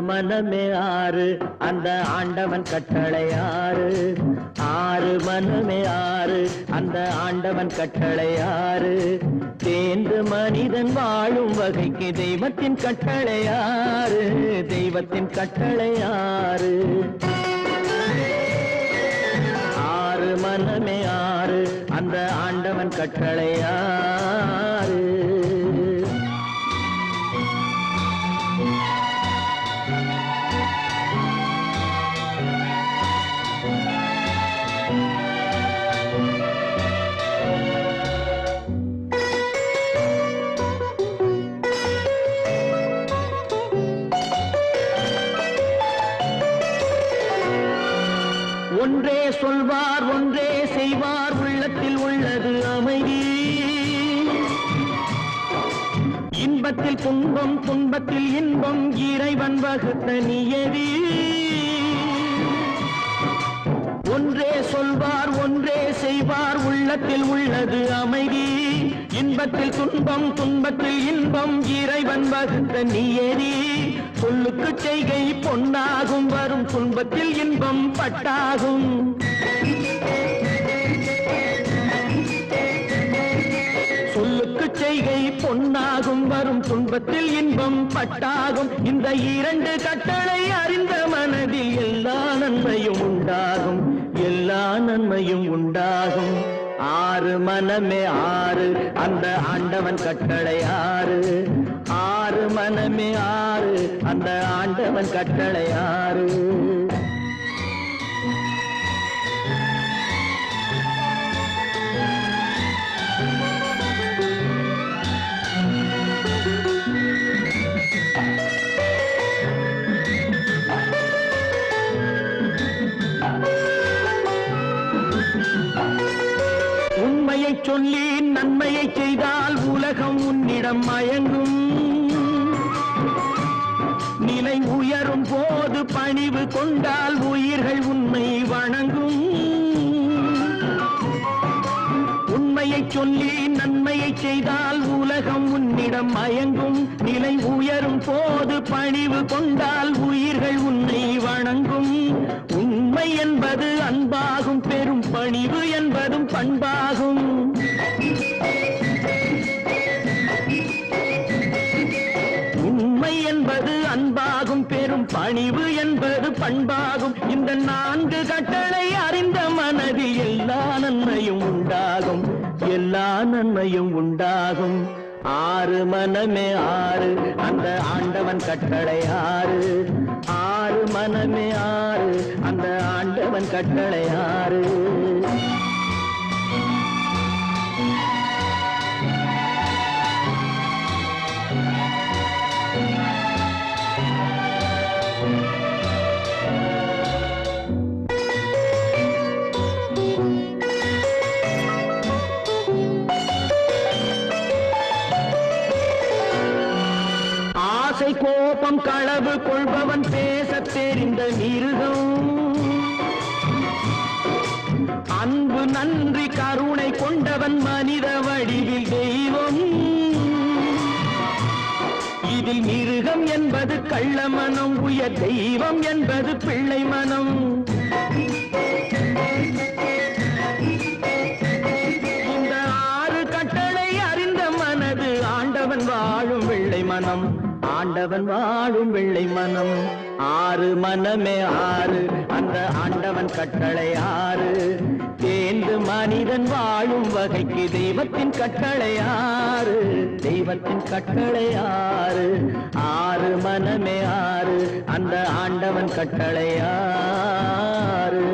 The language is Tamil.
மனமே ஆறு அந்த ஆண்டவன் கட்டளை ஆறு ஆறு மனமே ஆறு அந்த ஆண்டவன் கட்டளை ஆறு தேர்ந்து மனிதன் வாழும் வகைக்கு தெய்வத்தின் கட்டளை ஆறு தெய்வத்தின் கட்டளை ஆறு ஆறு மனமே ஆறு அந்த ஆண்டவன் கட்டளை ஆறு ஒன்றே சொல்வார் ஒன்றே செய்வார் உள்ளத்தில் உள்ளது அமைதி இன்பத்தில் துன்பம் துன்பத்தில் இன்பம் இறைவன் வகுத்த நியதி ஒன்றே சொல்வார் ஒன்றே செய்வார் உள்ளத்தில் உள்ளது அமைதி இன்பத்தில் துன்பம் துன்பத்தில் இன்பம் இறைவன் வகுத்த நியதி சொல்லுக்கு செய்கை பொன்னாகும் வரும் துன்பத்தில் இன்பம் பட்டாகும் சொல்லுக்கு செய்கை பொன்னாகும் வரும் துன்பத்தில் இன்பம் பட்டாகும் இந்த இரண்டு கட்டளை அறிந்த மனதில் எல்லா நன்மையும் உண்டாகும் எல்லா நன்மையும் உண்டாகும் ஆறு மனமே ஆறு அந்த ஆண்டவன் கட்டளை ஆறு ஆறு மனமே ஆறு அந்த ஆண்டவன் கட்டளை ஆறு உண்மையை சொல்லி நன்மையை செய்தால் உலகம் உன்னிடம் மயங்கும் நிலை உயரும் போது பணிவு கொண்டால் உயிர்கள் உன்னை வணங்கும் உண்மையை சொல்லி நன்மையை செய்தால் உலகம் உன்னிடம் மயங்கும் நிலை உயரும் போது பணிவு கொண்டால் உயிர்கள் உன்னை வணங்கும் உண்மை என்பது அன்பாகும் பெரும் பணிவு என்பதும் பண்பாகும் உண்மை என்பது அன்பாகும் பெரும் பணிவு என்பது பண்பாகும் இந்த நான்கு கட்டளை அறிந்த மனதில் எல்லா நன்மையும் உண்டாகும் எல்லா நன்மையும் உண்டாகும் ஆறு மனமே ஆறு அந்த ஆண்டவன் கட்டளை ஆறு ஆறு மனமே ஆறு அந்த ஆண்டவன் கட்டளை ஆறு கோபம் களவு கொள்பவன் பேசத் தெரிந்த மிருகம் அன்பு நன்றி கருணை கொண்டவன் மனித வடிவில் தெய்வம் இதில் மிருகம் என்பது கள்ள மனம் உயர் தெய்வம் என்பது பிள்ளை மனம் இந்த ஆறு கட்டளை அறிந்த மனது ஆண்டவன் வாழும் வெள்ளை மனம் ஆண்டவன் வாழும் வெள்ளை மனம் ஆறு மனமே ஆறு அந்த ஆண்டவன் கட்டளை ஆறு தேர்ந்து மனிதன் வாழும் வகைக்கு தெய்வத்தின் கட்டளை ஆறு தெய்வத்தின் கட்டளை ஆறு ஆறு மனமே ஆறு அந்த ஆண்டவன் கட்டளை ஆறு